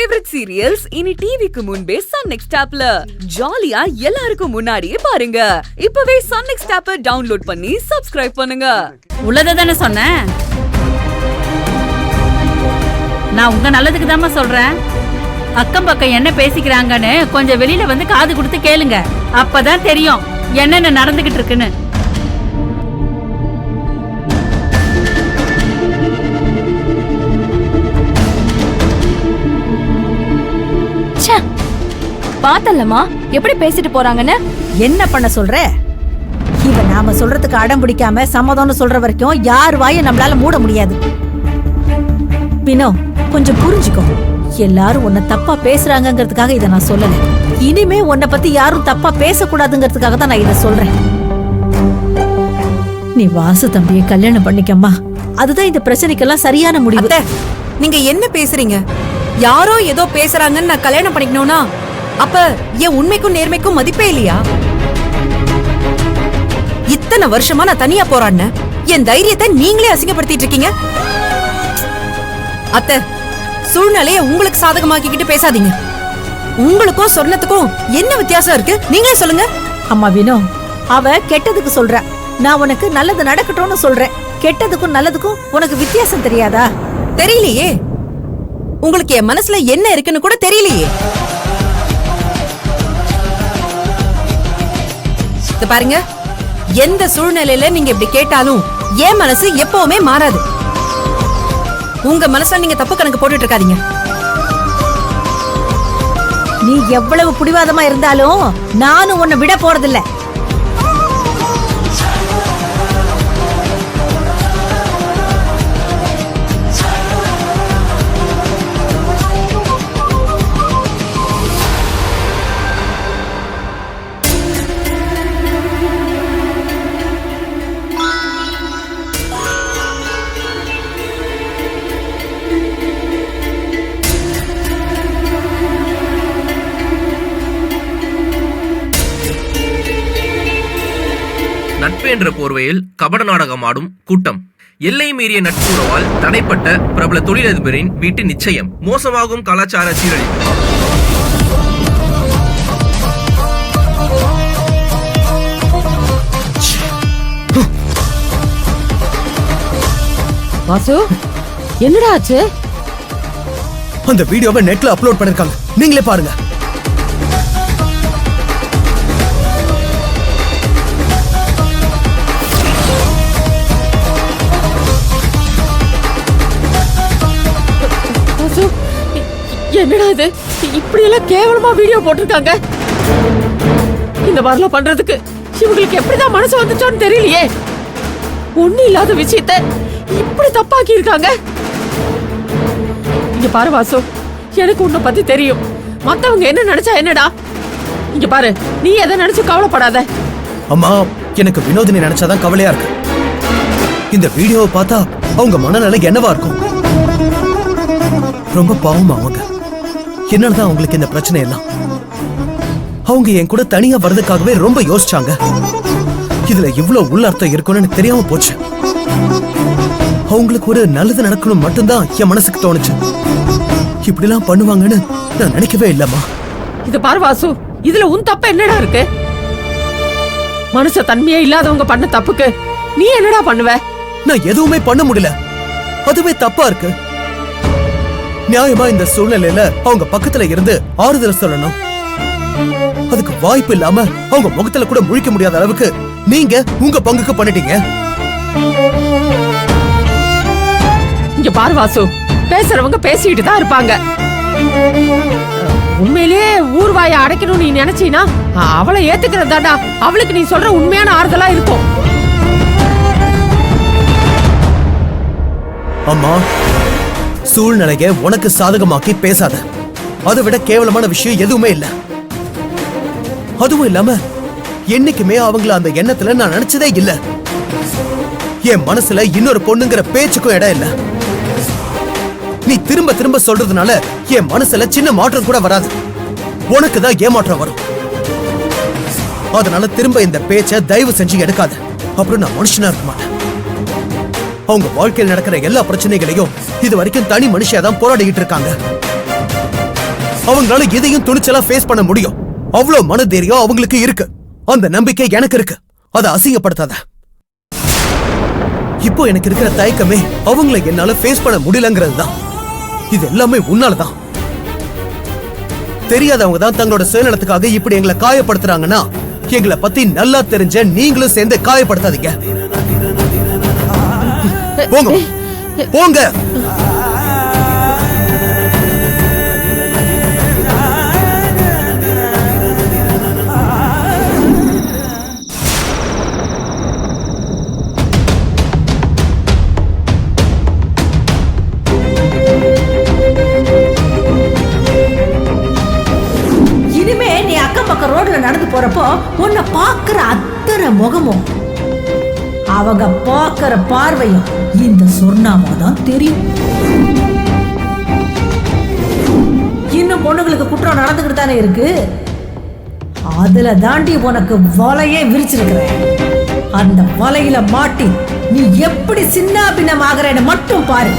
Favourite serials இனி டிவிக்கு முன்பே சன் நெக்ஸ்ட் ஆப்ல ஜாலியா எல்லாருக்கும் முன்னாடியே பாருங்க. இப்பவே சன் நெக்ஸ்ட் ஆப்பை டவுன்லோட் பண்ணி சப்ஸ்கிரைப் பண்ணுங்க. உள்ளதானே சொன்னேன். நான் உங்க நல்லதுக்கு தாமா சொல்றேன். அக்கம் பக்கம் என்ன பேசிக்கிறாங்கன்னு கொஞ்சம் வெளியில வந்து காது கொடுத்து கேளுங்க. அப்பதான் தெரியும் என்னென்ன நடந்துகிட்டு இருக்குன்னு. பாத்தல்லமா எப்படி பேசிட்டு போறாங்கன்னு. என்ன பண்ண சொல்ற? இவ நாம சொல்றதுக்கு அடம் பிடிக்காம சம்மதம்னு சொல்ற வரைக்கும் யார் வாயை நம்மளால மூட முடியாது. பினோ, கொஞ்சம் புரிஞ்சுக்கோ. எல்லாரும் உன்னை தப்பா பேசுறாங்கிறதுக்காக இதை நான் சொல்லல. இனிமே உன்னை பத்தி யாரும் தப்பா பேசக்கூடாதுங்கிறதுக்காக தான் நான் இதை சொல்றேன். நீ வாசு தம்பியை கல்யாணம் பண்ணிக்கம்மா. அதுதான் இந்த பிரச்சனைக்கெல்லாம் சரியான முடிவு. நீங்க என்ன பேசுறீங்க? யாரோ ஏதோ பேசுறாங்கன்னு நான் கல்யாணம் பண்ணிக்கணும்னா அப்ப என் உண்மைக்கும் நேர்மைக்கும் மதிப்பே இல்லையா? இத்தனை வருஷமா நான் தனியா போராடின என் தைரியத்தை நீங்களே அசிங்கப்படுத்திட்டு இருக்கீங்க. அத்தை, சூழ்நிலைய உங்களுக்கு சாதகமாக்கிக்கிட்டு பேசாதீங்க. உங்களுக்கும் சொர்ணத்துக்கும் என்ன வித்தியாசம் இருக்கு நீங்களே சொல்லுங்க. அம்மா வினோ, அவ கெட்டதுக்கு சொல்ற, நான் உனக்கு நல்லது நடக்கட்டும்னு சொல்றேன். கெட்டதுக்கும் நல்லதுக்கும் உனக்கு வித்தியாசம் தெரியாதா? தெரியலையே. உங்களுக்கு என் மனசுல என்ன இருக்குன்னு கூட தெரியலையே. பாருங்க, எந்த சூழ்நிலையில நீங்க இப்படி கேட்டாலும் என் மனசு எப்பவுமே மாறாது. உங்க மனசுல நீங்க தப்பு கணக்கு போட்டுட்டு இருக்காதீங்க. நீ எவ்வளவு புடிவாதமா இருந்தாலும் நானும் உன்னை விட போறதில்ல. நட்பு என்ற போர்வையில் கபட நாடகம் ஆடும் கூட்டம். எல்லை மீறிய நட்புறவால் தடைப்பட்ட பிரபல தொழிலதிபரின் வீட்டு நிச்சயம். மோசமாகும் கலாச்சார சீரழிவு. வாசு, என்னடா ஆச்சு? அந்த வீடியோவை நெட்ல அப்லோட் பண்ணிருக்காங்க, நீங்களே பாருங்க. என்னடா இது, இப்படி எல்லாம் கேவலமா வீடியோ போட்டிருக்காங்க. இந்த மாதிரிலாம் பண்றதுக்கு இவங்களுக்கு எப்படிதான் மனசு வந்துச்சோன்னு தெரியலையே. ஒண்ணு இல்லாத விஷயத்த இப்படி தப்பாக்கி இருக்காங்க. இங்க பாரு வாசு, எனக்கு உன்னை பத்தி தெரியும். மத்தவங்க என்ன நினைச்சா என்னடா? இங்க பாரு, நீ எதை நினைச்சு கவலைப்படாத. அம்மா, எனக்கு வினோதினி நினைச்சாதான் கவலையா இருக்கு. இந்த வீடியோவை பார்த்தா அவங்க மனநிலை என்னவா இருக்கும்? ரொம்ப பாவமா அவங்க. என்னதான் அவங்களுக்கு இந்த பிரச்சனை எல்லாம்? அவங்க என் கூட தனியா வர்றதுக்காகவே ரொம்ப யோசிச்சாங்க. இதுல இவ்வளவு உள்ளர்த்தம் இருக்கும்னு எனக்கு தெரியாம போச்சு. அவங்களுக்கு ஒரு நல்லது நடக்கணும் மட்டும்தான் என் மனசுக்கு தோணுச்சு. இப்படி எல்லாம் பண்ணுவாங்கன்னு நான் நினைக்கவே இல்லம்மா. இது பாரு வாசு, இதுல உன் தப்பு என்னடா இருக்கு? மனுஷ தன்மையே இல்லாதவங்க பண்ண தப்புக்கு நீ என்னடா பண்ணுவ? நான் எதுவுமே பண்ண முடியல, அதுவே தப்பா இருக்கு. நியாயமா இந்த சூழ்நிலையில அவங்க பக்கத்துல இருந்து ஆறுதல் சொல்லணும். அதுக்கு வாய்ப்பு இல்லாம அவங்க முகத்துல கூட முழிக்க முடியாத அளவுக்கு நீங்க உங்க பங்குக்கு பண்ணிட்டீங்க. இங்க பாரு வாசு, பேசுறவங்க பேசிட்டு தான் இருப்பாங்க. உண்மையிலேயே ஊர்வாயை அடைக்கணும் நீ நினைச்சீனா அவளை ஏத்துக்கிறதாடா அவளுக்கு நீ சொல்ற உண்மையான ஆறுதலா இருக்கும். அம்மா, சூழ்நிலைய உனக்கு சாதகமாக்கி பேசாத. அதை விட கேவலமான விஷயம் எதுவுமே இல்ல. அதுவும் இல்லாம என்னைக்குமே அவங்கள அந்த எண்ணத்துல நான் நினைச்சதே இல்ல. என் மனசுல இன்னொரு பொண்ணுங்கிற பேச்சுக்கும் இடம் இல்ல. நீ திரும்ப திரும்ப சொல்றதுனால என் மனசுல சின்ன மாற்றம் கூட வராது. உனக்குதான் ஏமாற்றம் வரும். அதனால திரும்ப இந்த பேச்ச தயவு செஞ்சு எடுக்காத. அப்புறம் நான் மனுஷனா இருக்க மாட்டேன். அவங்க வாழ்க்கையில் நடக்கிற எல்லா பிரச்சனைகளையும் இது வரைக்கும் தனி மனுஷியாதான் போராடிக்கிட்டு இருக்காங்க. அவங்களால எதையும் துணிச்சலா ஃபேஸ் பண்ண முடியும். அவ்வளவு மனதைரியம் அவங்களுக்கு இருக்கு. அந்த நம்பிக்கை எனக்கு இருக்கு. அதை அசிங்கப்படுத்தாத. இப்போ எனக்கு இருக்கிற தயக்கமே அவங்கள என்னால ஃபேஸ் பண்ண முடியலங்கிறது தான். இது எல்லாமே உன்னாலதான். தெரியாதவங்க தான் தங்களோட சுயநலத்துக்காக இப்படி எங்களை காயப்படுத்துறாங்கன்னா எங்களை பத்தி நல்லா தெரிஞ்ச நீங்களும் சேர்ந்து காயப்படுத்தாதீங்க. போங்க போங்க. இனிமே நீ அக்கம் பக்கம் ரோட்ல நடந்து போறப்போ உன்னை பாக்குற அத்தனை முகமும் அவங்க பாக்குற பார்வையும் இந்த சொர்ணாமா தான் தெரியும். இன்னும் பொண்ணுங்களுக்கு குற்றம் நடந்துகிட்டு தானே இருக்கு. அதுல தாண்டி உனக்கு வலையே விரிச்சிருக்கிறேன். அந்த வலையில மாட்டி நீ எப்படி சின்ன பின்னம் ஆகிறேன்னு மட்டும் பாரு.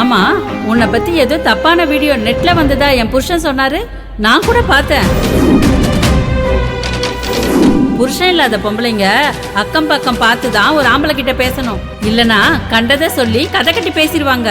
ஆமா, உன்னை பத்தி ஏதோ தப்பான வீடியோ நெட்ல வந்ததா என் புருஷன் சொன்னாரு. நான் கூட பார்த்தேன். புருஷன் இல்லாத பொம்பளைங்க அக்கம் பக்கம் பார்த்துதான் ஒரு ஆம்பளை கிட்ட பேசணும். இல்லனா கண்டதை சொல்லி கதை கட்டி பேசிடுவாங்க.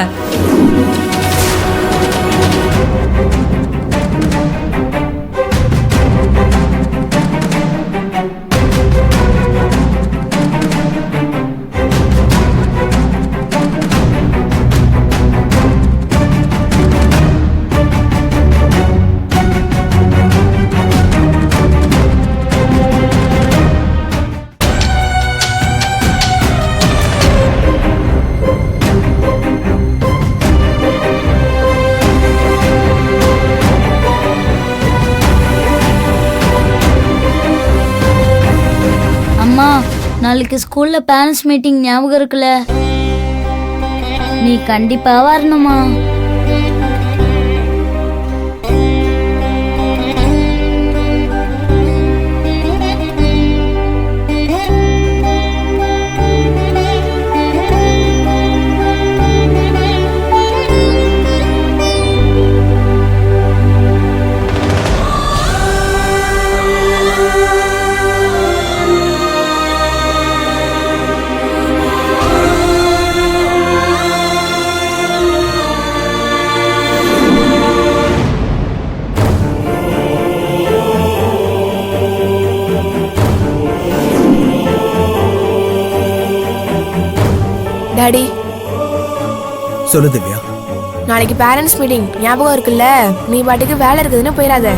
நாளைக்கு ஸ்கூல்ல பேரண்ட்ஸ் மீட்டிங் ஞாபகம் இருக்குல்ல? நீ கண்டிப்பா வரணுமா? டாடி, சொல்லு திவ்யா. நாளைக்கு பேரண்ட்ஸ் மீட்டிங் ஞாபகம் இருக்குல்ல? நீ பாட்டுக்கு வேலை இருக்குதுன்னு போயிடாத.